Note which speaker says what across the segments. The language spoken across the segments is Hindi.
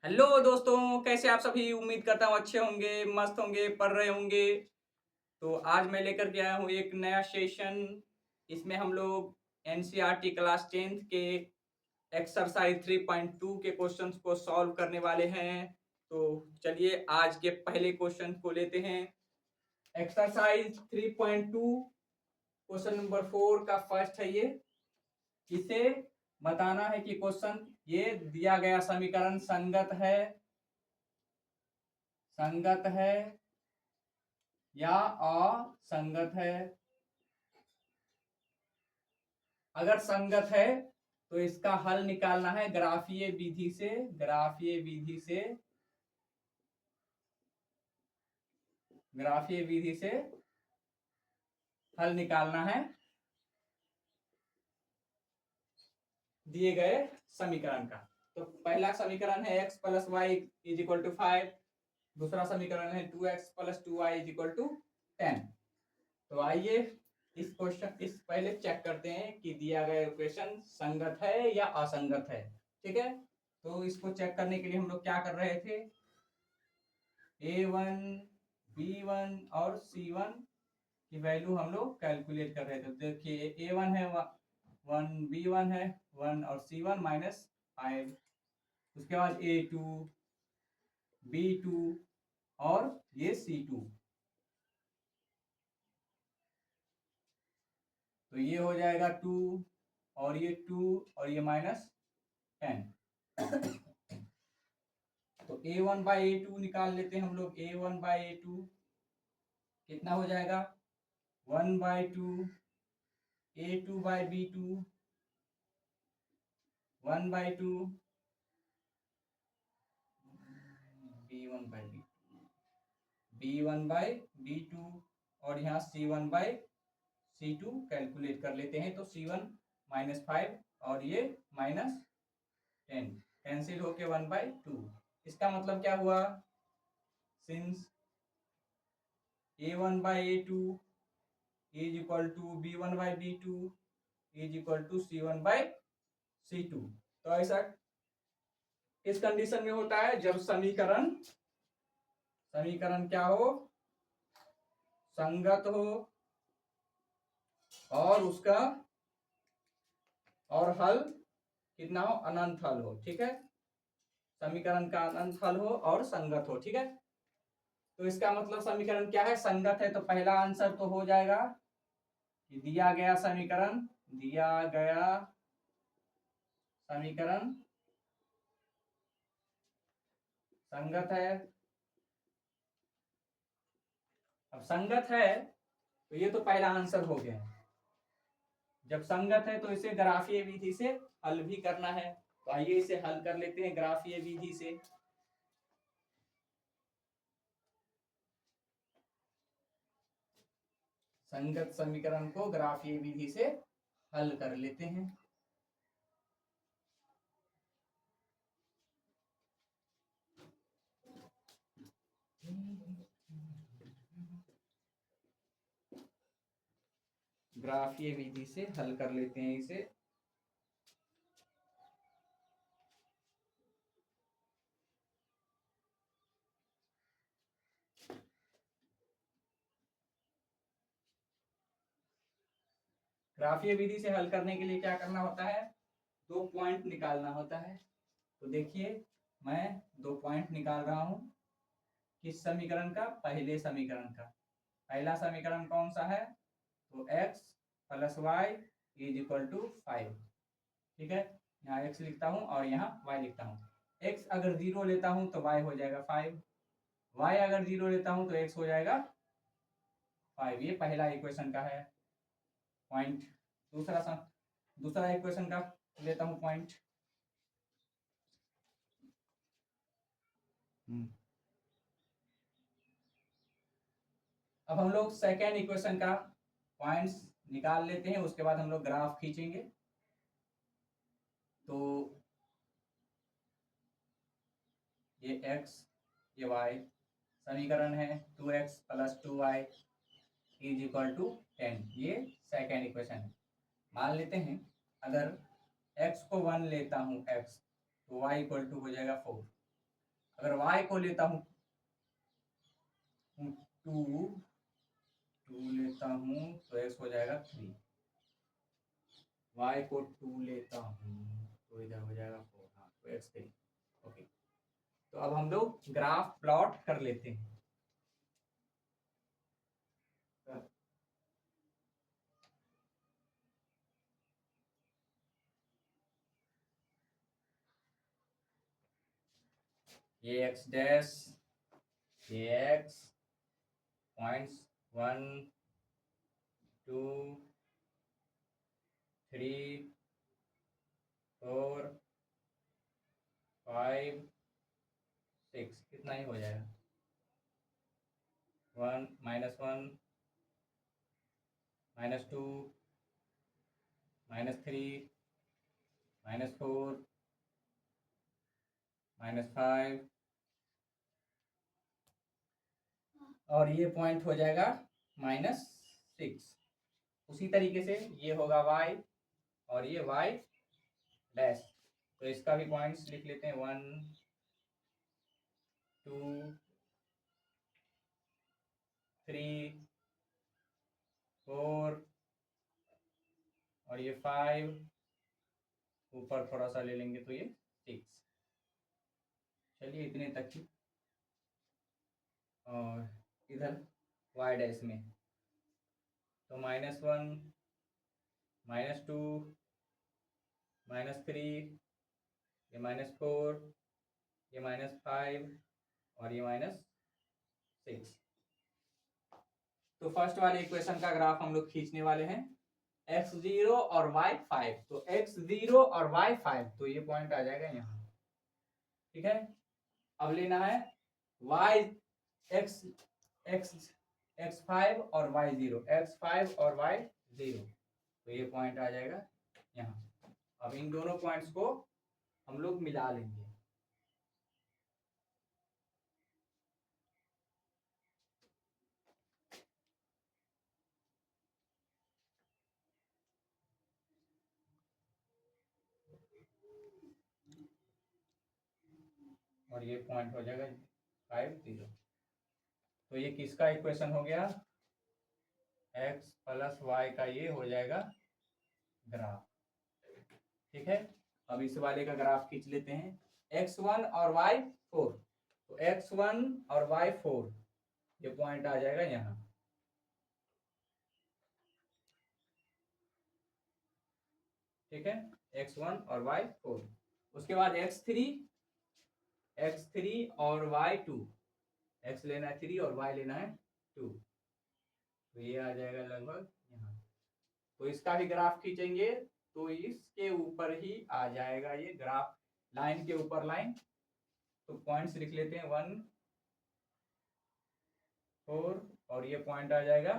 Speaker 1: हेलो दोस्तों, कैसे आप सभी। उम्मीद करता हूँ अच्छे होंगे, मस्त होंगे, पढ़ रहे होंगे। तो आज मैं लेकर के आया हूँ एक नया सेशन। इसमें हम लोग एनसीईआरटी क्लास 10th के एक्सरसाइज 3.2 के क्वेश्चंस को सॉल्व करने वाले हैं। तो चलिए आज के पहले क्वेश्चन को लेते हैं। एक्सरसाइज 3.2 क्वेश्चन नंबर 4 का फर्स्ट है ये। इसे बताना है कि क्वेश्चन ये दिया गया समीकरण संगत है या असंगत है। अगर संगत है तो इसका हल निकालना है ग्राफीय विधि से। ग्राफीय विधि से हल निकालना है दिए गए समीकरण का। तो पहला समीकरण है x plus y is equal to 5। दूसरा समीकरण है 2x plus 2y is equal to 10। तो आइए इस पहले चेक करते हैं कि दिया गया इक्वेशन संगत है या असंगत है। ठीक है, तो इसको चेक करने के लिए हम लोग क्या कर रहे थे, A1 B1 और C1 की वैल्यू हम लोग कैलकुलेट कर रहे थे। देखिए A1 है 1, B1 है 1 और C1 -5। उसके बाद A2 B2 और ये C2। तो ये हो जाएगा 2 और ये 2 और ये -10। तो A1/A2 निकाल लेते हैं हम लोग। A1/A2 कितना हो जाएगा 1/2। A2/B2 1/2। B1/B2 और यहाँ C1/C2 कैलकुलेट कर लेते हैं। तो C1 -5 और ये -10 कैंसिल होके 1/2। इसका मतलब क्या हुआ, since A1/A2 is equal to B1/B2 is equal to C1/C2। तो ऐसा इस कंडीशन में होता है जब समीकरण क्या हो, संगत हो और उसका और हल कितना हो, अनंत हल हो। ठीक है, समीकरण का अनंत हल हो और संगत हो। ठीक है, तो इसका मतलब समीकरण क्या है, संगत है। तो पहला आंसर तो हो जाएगा कि दिया गया समीकरण संगत है। अब संगत है तो ये तो पहला आंसर हो गया। जब संगत है तो इसे ग्राफीय विधि से हल भी करना है। तो आइए इसे हल कर लेते हैं ग्राफीय विधि से। संगत समीकरण को ग्राफीय विधि से हल कर लेते हैं। ग्राफीय विधि से हल कर लेते हैं इसे। ग्राफीय विधि से हल करने के लिए क्या करना होता है, दो पॉइंट निकालना होता है। तो देखिए मैं दो पॉइंट निकाल रहा हूं। किस समीकरण का, पहले समीकरण का। पहला समीकरण कौन सा है, तो x plus y is equal to 5। ठीक है, यहाँ x लिखता हूँ और यहाँ y लिखता हूँ। x अगर 0 लेता हूँ तो y हो जाएगा 5, y अगर 0 लेता हूँ तो x हो जाएगा 5। ये पहला इक्वेशन का है पॉइंट। दूसरा इक्वेशन का लेता हूँ पॉइंट। अब हम लोग सेकेंड इक्वेशन का पॉइंट्स निकाल लेते हैं, उसके बाद हम लोग ग्राफ खींचेंगे। तो ये x ये y समीकरण है 2x plus 2y is equal to 10। ये सेकेंड इक्वेशन है। मान लेते हैं अगर x को 1 लेता हूँ x, तो y इक्वल टू हो जाएगा 4। अगर y को लेता हूँ 2 लेता हूँ तो x हो जाएगा 3, y को 2 लेता हूँ तो इधर हो जाएगा 4, हाँ तो x 3। ओके, तो अब हम लोग ग्राफ प्लॉट कर लेते हैं। ये x डैश, ये x पॉइंट्स 1 2 3 4 5 6, कितना ही हो जाएगा 1 -1 -2 -3 -4 -5 और ये पॉइंट हो जाएगा -6। उसी तरीके से ये होगा y और ये y डैश, तो इसका भी पॉइंट्स लिख लेते हैं 1 2 3 4 और ये 5, ऊपर थोड़ा सा ले लेंगे तो ये 6। चलिए इतने तक ही। और इधर y डैश में तो -1 -2 -3, ये -4, ये -5 और ये -6। तो फर्स्ट वाले इक्वेशन का ग्राफ हम लोग खींचने वाले हैं, x0 और y5। तो x0 और y5, तो ये पॉइंट आ जाएगा यहाँ, ठीक है। अब लेना है y x x x5 और y0, x5 और y0, तो ये पॉइंट आ जाएगा यहाँ। अब इन दोनों पॉइंट्स को हम लोग मिला लेंगे। और ये पॉइंट हो जाएगा 5 0। तो ये किसका इक्वेशन हो गया, x + y का ये हो जाएगा ग्राफ, ठीक है। अब इस वाले का ग्राफ खींच लेते हैं, x1 और y4। तो x1 और y4 ये पॉइंट आ जाएगा यहाँ, ठीक है, x1 और y4। उसके बाद x3 और y2, x लेना है 3 और y लेना है 2, तो ये आ जाएगा लगभग यहाँ। तो इसका भी ग्राफ खींचेंगे तो इसके ऊपर ही आ जाएगा ये ग्राफ, लाइन के ऊपर लाइन। तो पॉइंट्स लिख लेते हैं 1 4 और ये पॉइंट आ जाएगा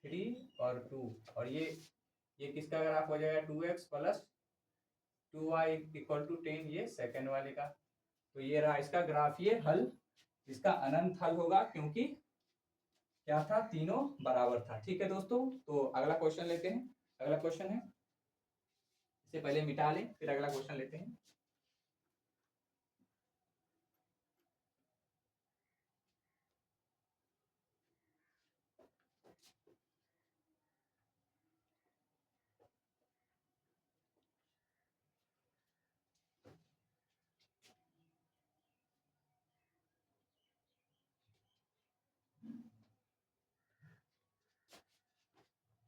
Speaker 1: 3 और 2, और ये किसका ग्राफ हो जाएगा 2x + 2y = 10, ये सेकंड वाले का। तो ये रहा इसका ग्राफ, ये हल, इसका अनंत हल होगा क्योंकि क्या था, तीनों बराबर था। ठीक है दोस्तों, तो अगला क्वेश्चन लेते हैं। अगला क्वेश्चन है, इसे पहले मिटा लें फिर अगला क्वेश्चन लेते हैं।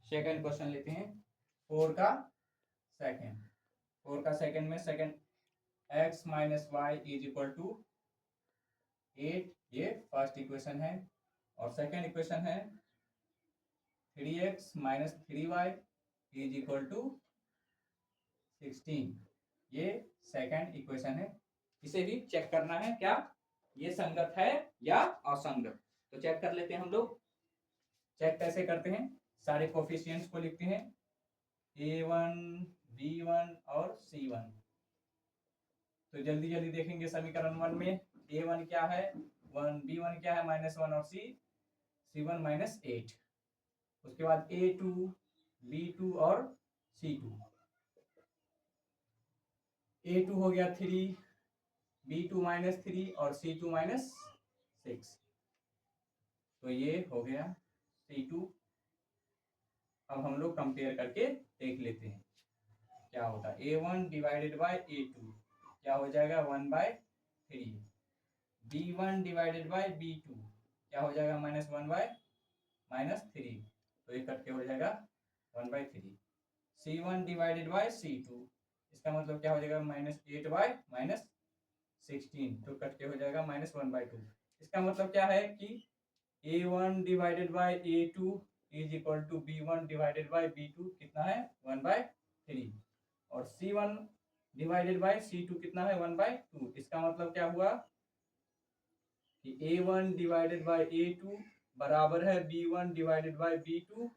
Speaker 1: सेकंड क्वेश्चन लेते हैं, 4 का सेकंड में सेकंड x - y = 8, ये फर्स्ट इक्वेशन है। और सेकंड इक्वेशन है 3x - 3y = 16, ये सेकंड इक्वेशन है। इसे भी चेक करना है क्या ये संगत है या असंगत, तो चेक कर लेते हैं हम लोग। चेक कैसे करते हैं, सारे कोफिशिएंट्स को लिखते हैं, a1 b1 और c1। तो जल्दी जल्दी देखेंगे समीकरण 1 में, a1 क्या है 1, b1 क्या है -1 और c1 -8। उसके बाद a2 b2 और c2, a2 हो गया 3, B2 माइनस 3 और C2 माइनस 6। तो ये हो गया C2। अब हम लोग कंपेयर करके देख लेते हैं क्या होता है। A1 डिवाइडेड बाय A2 क्या हो जाएगा 1/3। B1 डिवाइडेड बाय B2 क्या हो जाएगा -1/-3। तो ये कट के हो जाएगा 1/3। C1 डिवाइडेड बाय C2 इसका मतलब क्या हो जाएगा -8/-16। तो कट के हो जाएगा -1/2। इसका मतलब क्या है कि A1 divided by A2 is equal to B1 divided by B2 कितना है 1/3 और C1 डिवाइडेड बाय C2 कितना है 1/2। इसका मतलब क्या हुआ कि A1 डिवाइडेड बाय A2 बराबर है B1 डिवाइडेड बाय B2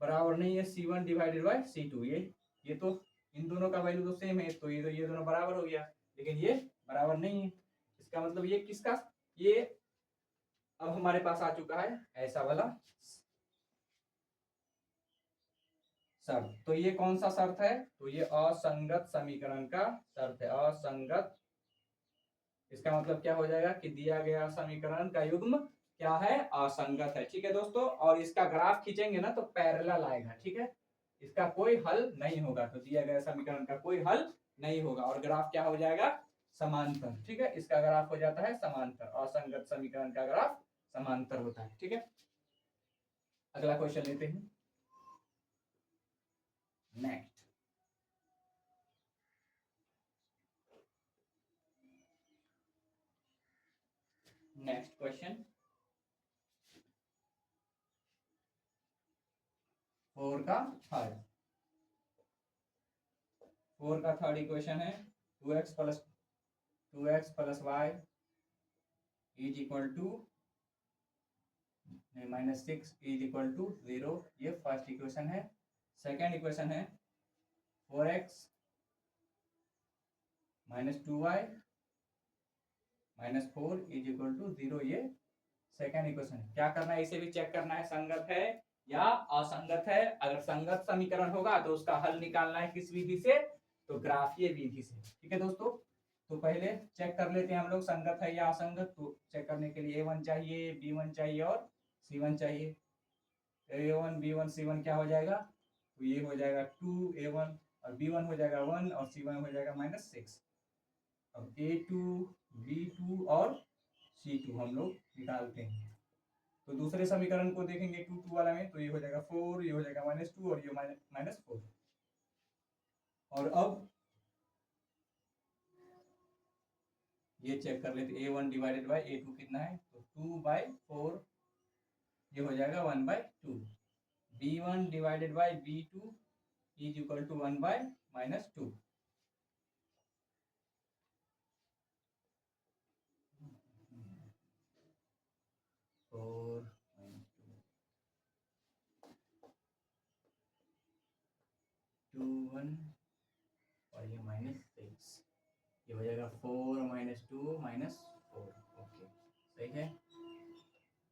Speaker 1: बराबर नहीं है C1 डिवाइडेड बाय C2। ये तो इन दोनों का वैल्यू तो सेम है, तो ये दोनों बराबर हो गया, लेकिन ये बराबर नहीं है। इसका मतलब ये किसका, ये अब हमारे पास आ चुका है ऐसा वाला शर्त। तो ये कौन सा शर्त है, तो ये असंगत समीकरण का शर्त है। असंगत, इसका मतलब क्या हो जाएगा कि दिया गया समीकरण का युग्म क्या है, असंगत है। ठीक है दोस्तों, और इसका ग्राफ खींचेंगे ना तो पैरेलल आएगा। ठीक है, इसका कोई हल नहीं होगा, तो दिया गया समीकरण का कोई हल नहीं होगा और ग्राफ क्या हो जाएगा, समांतर। ठीक है, इसका ग्राफ हो जाता है समांतर। असंगत समीकरण का ग्राफ समांतर होता है। ठीक है, अगला क्वेश्चन लेते हैं। नेक्स्ट क्वेश्चन 4 का थर्ड इक्वेशन है 2x plus y is equal to -6 is equal to 0। ये फर्स्ट इक्वेशन है। सेकेंड इक्वेशन है 4x - 2y -4 is equal to 0। ये सेकेंड इक्वेशन है। क्या करना है, इसे भी चेक करना है संगत है या असंगत है। अगर संगत समीकरण होगा तो उसका हल निकालना है किस विधि से, तो ग्राफीय विधि से। ठीक है दोस्तों, तो पहले चेक कर लेते हैं हम लोग संगत है या असंगत। तो चेक करने के लिए A1 चाहिए, B1 चाहिए और C1 चाहिए। A1 B1 C1 क्या हो जाएगा, तो ये हो जाएगा 2A1 और B1 हो जाएगा 1 और C1 हो जाएगा -6। अब A2 B2 और C2 हम लोग निकालते हैं। तो दूसरे समीकरण को देखेंगे 2 2 वाला में, तो ये हो जाएगा 4, ये हो जाएगा -2 और ये -4। और अब ये चेक कर लेते A1 डिवाइडेड बाय A2 कितना है, तो 2/4 ये हो जाएगा 1/2। B1 divided by B2 is equal to 1/-2। To 1 और ये -6, ये हो जाएगा 4 -2 -4। ओके, सही है।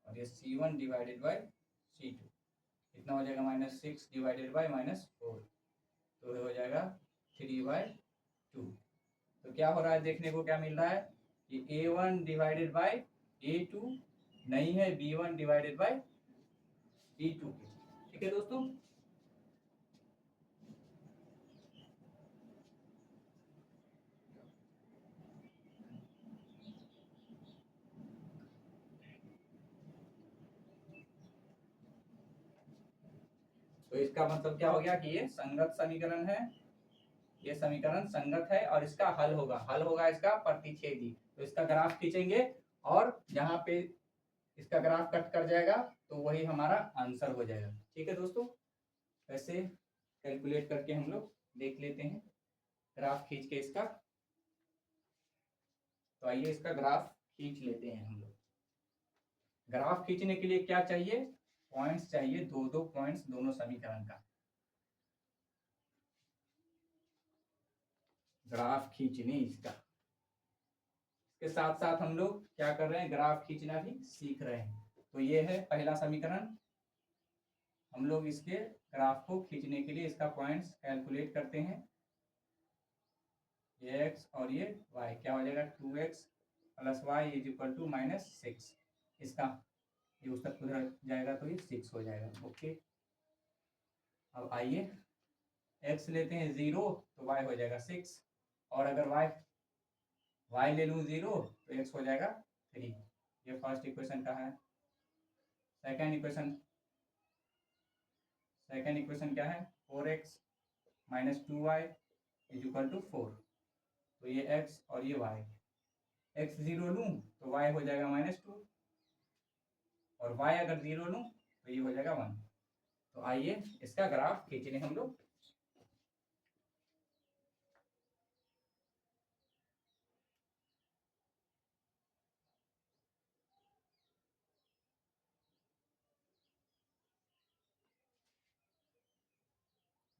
Speaker 1: और ये C1 डिवाइडेड बाय C2 कितना हो जाएगा -6 डिवाइडेड बाय -4, तो हो जाएगा 3/2। तो क्या हो रहा है, देखने को क्या मिल रहा है कि A1 डिवाइडेड बाय A2 नहीं है, B1 डिवाइडेड बाय B2 के। ठीक है दोस्तों, तो इसका मतलब क्या हो गया कि ये संगत समीकरण है। ये समीकरण संगत है और इसका हल होगा इसका प्रतिच्छेदी। तो इसका ग्राफ खींचेंगे और जहां पे इसका ग्राफ कट कर जाएगा तो वही हमारा आंसर हो जाएगा। ठीक है दोस्तों, वैसे कैलकुलेट करके हम लोग देख लेते हैं ग्राफ खींच के इसका। तो आइए इसका ग्राफ खींच लेते हैं हम लोग। ग्राफ खींचने के लिए क्या चाहिए, पॉइंट्स चाहिए, दो पॉइंट्स दोनों समीकरण का। ग्राफ खींचने इसका, इसके साथ साथ हम लोग क्या कर रहे हैं, ग्राफ खींचना भी सीख रहे हैं। तो ये है पहला समीकरण। हम लोग इसके ग्राफ को खींचने के लिए इसका पॉइंट्स कैलकुलेट करते हैं। ये एक्स और ये वाई क्या हो जाएगा 2x plus y is equal to -6। इसका ये उस तक उधर जाएगा तो ये 6 हो जाएगा। ओके, अब आइए x लेते हैं 0 तो y हो जाएगा 6, और अगर y ले लूँ 0 तो x हो जाएगा 3। ये फर्स्ट इक्वेशन का है। सेकेंड इक्वेशन क्या है 4x minus 2y is equal to 4। तो ये x और ये y, x 0 लूँ तो y हो जाएगा -2, और y अगर 0 लूँ तो ये हो जाएगा 1। तो आइए इसका ग्राफ खींच लें हम लोग।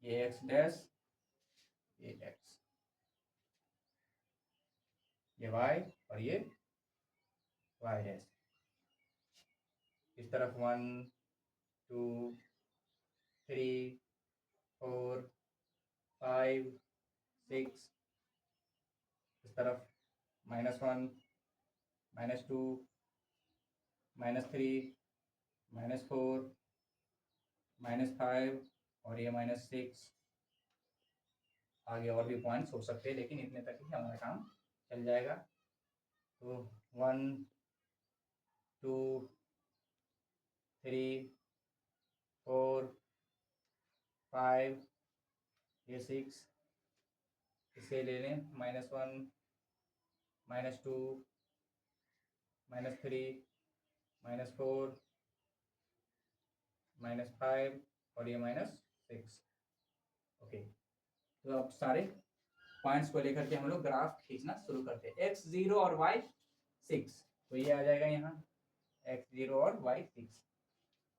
Speaker 1: ये x डैश, ये x, ये y और ये y डैश। इस तरफ 1 2 3 4 5 6, इस तरफ -1 -2 -3 -4 -5 और ये -6। आगे और भी पॉइंट्स हो सकते हैं लेकिन इतने तक ही हमारा काम चल जाएगा। तो 1 2 3 4 5 ये 6, इसे ले लें -1 -2 -3 -4 -5 और ये -6। ओके, तो अब सारे पॉइंट्स को लेकर के हम लोग ग्राफ खींचना शुरू करते हैं। x 0 और y 6, तो ये आ जाएगा यहाँ x 0 और y 6।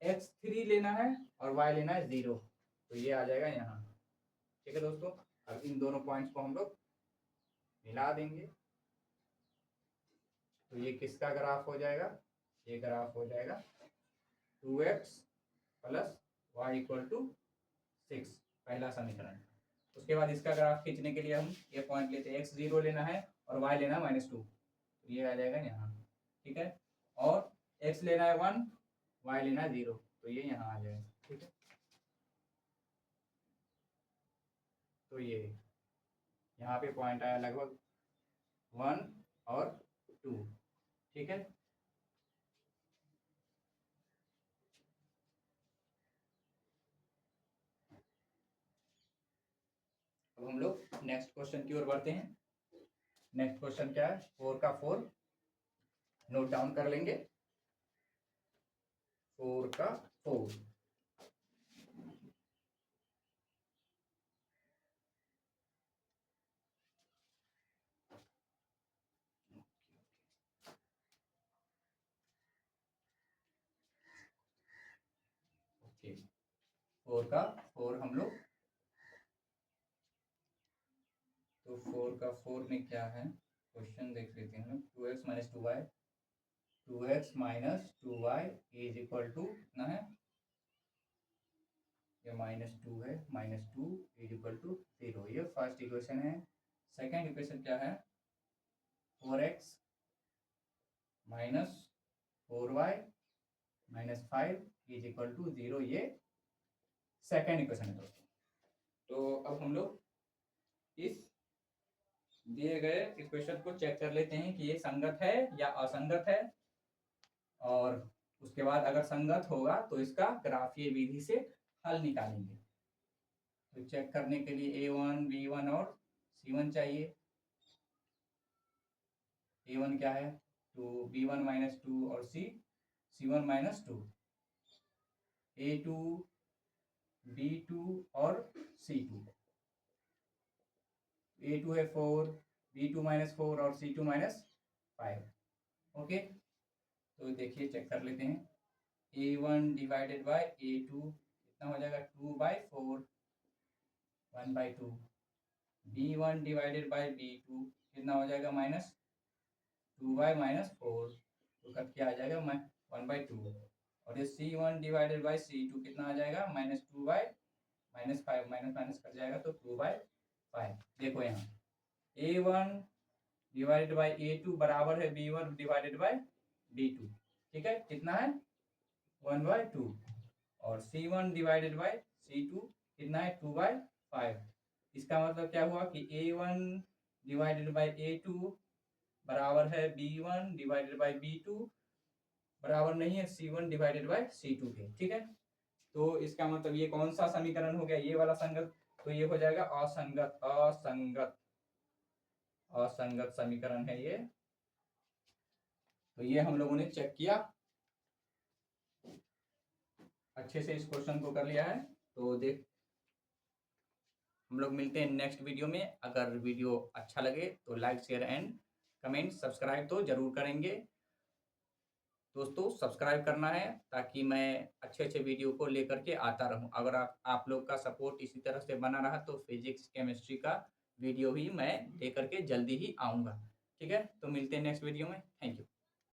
Speaker 1: x 3 लेना है और y लेना है 0, तो ये आ जाएगा यहाँ। ठीक है दोस्तों, अब इन दोनों पॉइंट्स को हम लोग मिला देंगे तो ये किसका ग्राफ हो जाएगा, ये ग्राफ हो जाएगा 2x plus Y equal to 6, पहला समीकरण। उसके बाद इसका ग्राफ खींचने के लिए हम ये पॉइंट लेते हैं, x 0 लेना है और y लेना है -2, तो ये आ जाएगा यहाँ। ठीक है, और x लेना है 1, y लेना है 0, तो ये यहाँ आ जाएगा। ठीक है, तो ये यहाँ पे पॉइंट आया लगभग 1 और 2। ठीक है, अब हम लोग नेक्स्ट क्वेश्चन की ओर बढ़ते हैं। नेक्स्ट क्वेश्चन क्या है, 4 का 4 नोट डाउन कर लेंगे। 4 का 4, ओके 4 का 4 हम लोग, तो 4 का 4 में क्या है क्वेश्चन देख लेते हैं। 2x minus 2y, 2x minus 2y is equal to कितना है, ये -2 है, -2 इज इक्वल टू 0। ये फर्स्ट इक्वेशन है। सेकेंड इक्वेशन क्या है, 4x minus 4y minus 5 is equal to 0, ये सेकेंड इक्वेशन है दोस्तों। तो अब हम लोग इस दिए गए इक्वेशन को चेक कर लेते हैं कि ये संगत है या असंगत है, और उसके बाद अगर संगत होगा तो इसका ग्राफीय विधि से हल निकालेंगे। तो चेक करने के लिए a1 b1 और c1 चाहिए। a1 क्या है 2, b1 -2 और c1 -2, a2 b2 और c2, a2 है 4, b2 -4 और c2 -5। ओके, तो देखिए चेक कर लेते हैं। a1 डिवाइडेड बाय a2 कितना हो जाएगा 2/4, 1/2। b1 डिवाइडेड बाय b2 कितना हो जाएगा -2/-4, तो कट के आ जाएगा 1/2। और ये c1 डिवाइडेड बाय c2 कितना आ जाएगा -2/-5, माइनस कट जाएगा तो 2/5। देखो यहाँ A1 डिवाइडेड बाई A2 बराबर है B1 डिवाइडेड बाई B2, ठीक है, कितना है 1/2, और C1 डिवाइडेड बाई C2 कितना है 2/5। इसका मतलब क्या हुआ कि A1 डिवाइडेड बाई A2 बराबर है B1 डिवाइडेड बाई B2 बराबर नहीं है C1 डिवाइडेड बाई C2 के, ठीक है। तो इसका मतलब ये कौन सा समीकरण हो गया, ये वाला संगत, तो ये हो जाएगा असंगत, असंगत, असंगत समीकरण है ये। तो ये हम लोगों ने चेक किया, अच्छे से इस क्वेश्चन को कर लिया है। तो देख, हम लोग मिलते हैं नेक्स्ट वीडियो में। अगर वीडियो अच्छा लगे तो like share and comment, subscribe तो जरूर करेंगे दोस्तों, सब्सक्राइब करना है ताकि मैं अच्छे अच्छे वीडियो को लेकर के आता रहूं। अगर आप लोग का सपोर्ट इसी तरह से बना रहा तो फिजिक्स केमिस्ट्री का वीडियो भी मैं लेकर के जल्दी ही आऊँगा, ठीक है। तो मिलते हैं नेक्स्ट वीडियो में, थैंक यू।